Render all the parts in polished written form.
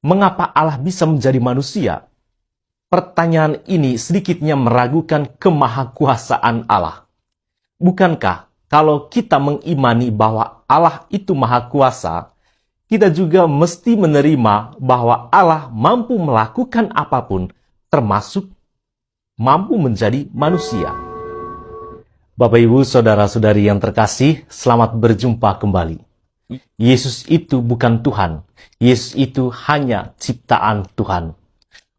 Mengapa Allah bisa menjadi manusia? Pertanyaan ini sedikitnya meragukan kemahakuasaan Allah. Bukankah kalau kita mengimani bahwa Allah itu maha kuasa, kita juga mesti menerima bahwa Allah mampu melakukan apapun, termasuk mampu menjadi manusia. Bapak, Ibu, Saudara-saudari yang terkasih, selamat berjumpa kembali. Yesus itu bukan Tuhan. Yesus itu hanya ciptaan Tuhan.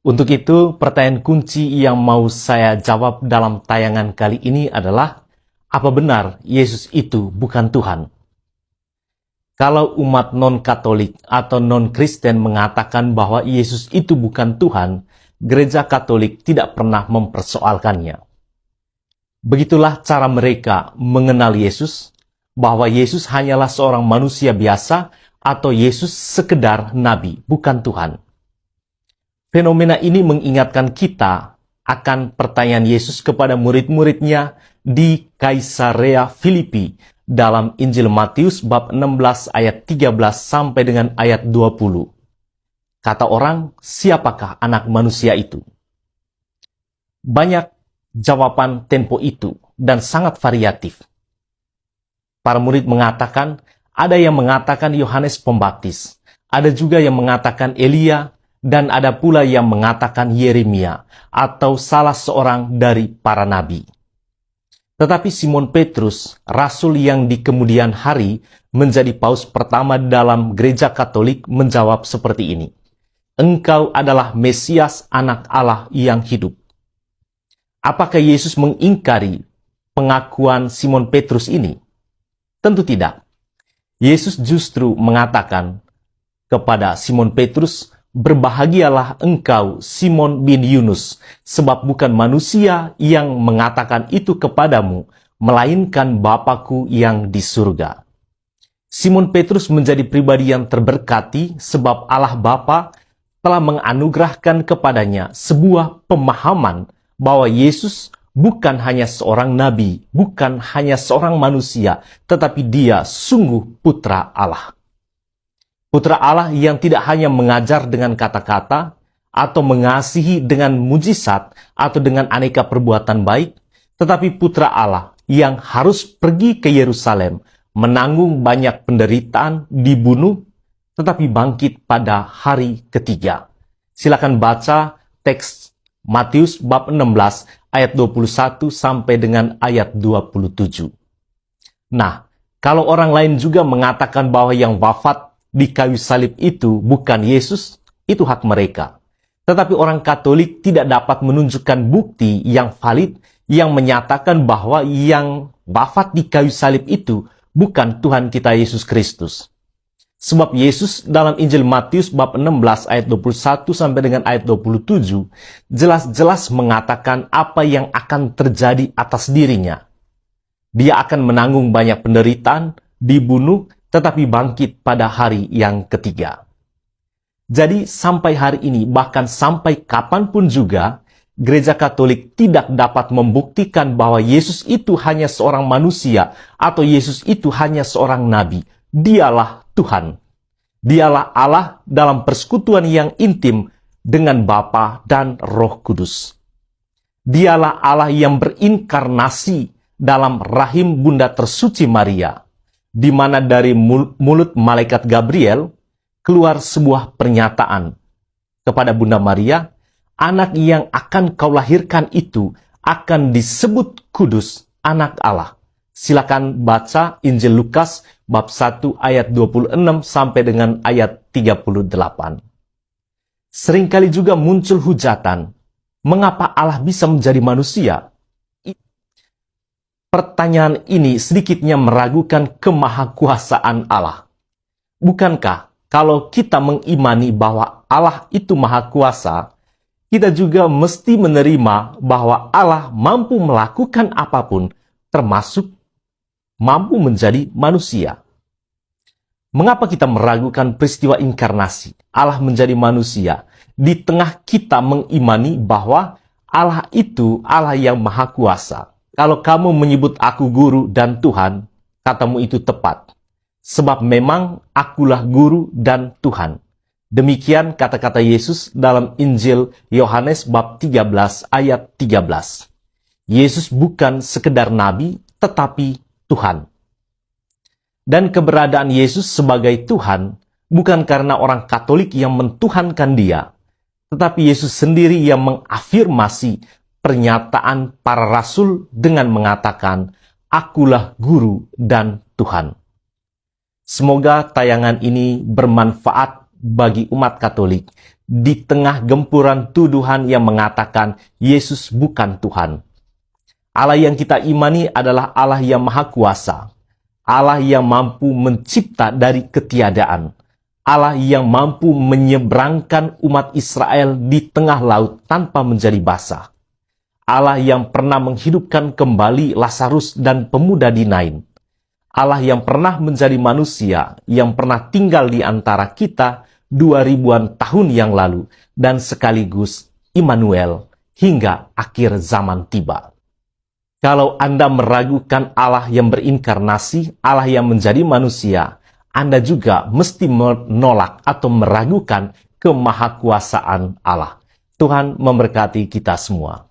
Untuk itu, pertanyaan kunci yang mau saya jawab dalam tayangan kali ini adalah, apa benar Yesus itu bukan Tuhan? Kalau umat non-Katolik atau non-Kristen mengatakan bahwa Yesus itu bukan Tuhan, Gereja Katolik tidak pernah mempersoalkannya. Begitulah cara mereka mengenal Yesus, bahwa Yesus hanyalah seorang manusia biasa atau Yesus sekedar nabi, bukan Tuhan. Fenomena ini mengingatkan kita akan pertanyaan Yesus kepada murid-muridnya di Kaisarea Filipi dalam Injil Matius bab 16 ayat 13 sampai dengan ayat 20. Kata orang, siapakah anak manusia itu? Banyak jawaban tempo itu dan sangat variatif. Para murid mengatakan, ada yang mengatakan Yohanes Pembaptis, ada juga yang mengatakan Elia, dan ada pula yang mengatakan Yeremia atau salah seorang dari para nabi. Tetapi Simon Petrus, rasul yang di kemudian hari menjadi paus pertama dalam Gereja Katolik, menjawab seperti ini. Engkau adalah Mesias, anak Allah yang hidup. Apakah Yesus mengingkari pengakuan Simon Petrus ini? Tentu tidak. Yesus justru mengatakan kepada Simon Petrus, berbahagialah engkau, Simon bin Yunus, sebab bukan manusia yang mengatakan itu kepadamu, melainkan Bapa-Ku yang di surga. Simon Petrus menjadi pribadi yang terberkati sebab Allah Bapa telah menganugerahkan kepadanya sebuah pemahaman bahwa Yesus bukan hanya seorang nabi, bukan hanya seorang manusia, tetapi dia sungguh putra Allah. Putra Allah yang tidak hanya mengajar dengan kata-kata, atau mengasihi dengan mujizat, atau dengan aneka perbuatan baik, tetapi putra Allah yang harus pergi ke Yerusalem, menanggung banyak penderitaan, dibunuh, tetapi bangkit pada hari ketiga. Silakan baca teks Matius bab 16 ayat 21 sampai dengan ayat 27. Nah, kalau orang lain juga mengatakan bahwa yang wafat di kayu salib itu bukan Yesus, itu hak mereka. Tetapi orang Katolik tidak dapat menunjukkan bukti yang valid yang menyatakan bahwa yang wafat di kayu salib itu bukan Tuhan kita Yesus Kristus. Sebab Yesus dalam Injil Matius bab 16 ayat 21 sampai dengan ayat 27 jelas-jelas mengatakan apa yang akan terjadi atas dirinya. Dia akan menanggung banyak penderitaan, dibunuh, tetapi bangkit pada hari yang ketiga. Jadi sampai hari ini, bahkan sampai kapanpun juga, Gereja Katolik tidak dapat membuktikan bahwa Yesus itu hanya seorang manusia atau Yesus itu hanya seorang nabi. Dialah Tuhan. Dialah Allah dalam persekutuan yang intim dengan Bapa dan Roh Kudus. Dialah Allah yang berinkarnasi dalam rahim Bunda tersuci Maria, di mana dari mulut malaikat Gabriel keluar sebuah pernyataan kepada Bunda Maria, anak yang akan kau lahirkan itu akan disebut kudus, anak Allah. Silakan baca Injil Lukas bab 1 ayat 26 sampai dengan ayat 38. Seringkali juga muncul hujatan, mengapa Allah bisa menjadi manusia? Pertanyaan ini sedikitnya meragukan kemahakuasaan Allah. Bukankah kalau kita mengimani bahwa Allah itu maha kuasa, kita juga mesti menerima bahwa Allah mampu melakukan apapun, termasuk mampu menjadi manusia. Mengapa kita meragukan peristiwa inkarnasi, Allah menjadi manusia, di tengah kita mengimani bahwa Allah itu Allah yang maha kuasa? Kalau kamu menyebut aku guru dan Tuhan, katamu itu tepat. Sebab memang akulah guru dan Tuhan. Demikian kata-kata Yesus dalam Injil Yohanes bab 13 ayat 13. Yesus bukan sekedar nabi, tetapi Tuhan. Dan keberadaan Yesus sebagai Tuhan bukan karena orang Katolik yang mentuhankan dia, tetapi Yesus sendiri yang mengafirmasi pernyataan para rasul dengan mengatakan, "Akulah Guru dan Tuhan." Semoga tayangan ini bermanfaat bagi umat Katolik di tengah gempuran tuduhan yang mengatakan Yesus bukan Tuhan. Allah yang kita imani adalah Allah yang Maha Kuasa, Allah yang mampu mencipta dari ketiadaan, Allah yang mampu menyeberangkan umat Israel di tengah laut tanpa menjadi basah, Allah yang pernah menghidupkan kembali Lazarus dan pemuda di Nain, Allah yang pernah menjadi manusia, yang pernah tinggal di antara kita 2000-an tahun yang lalu, dan sekaligus Immanuel hingga akhir zaman tiba. Kalau Anda meragukan Allah yang berinkarnasi, Allah yang menjadi manusia, Anda juga mesti menolak atau meragukan kemahakuasaan Allah. Tuhan memberkati kita semua.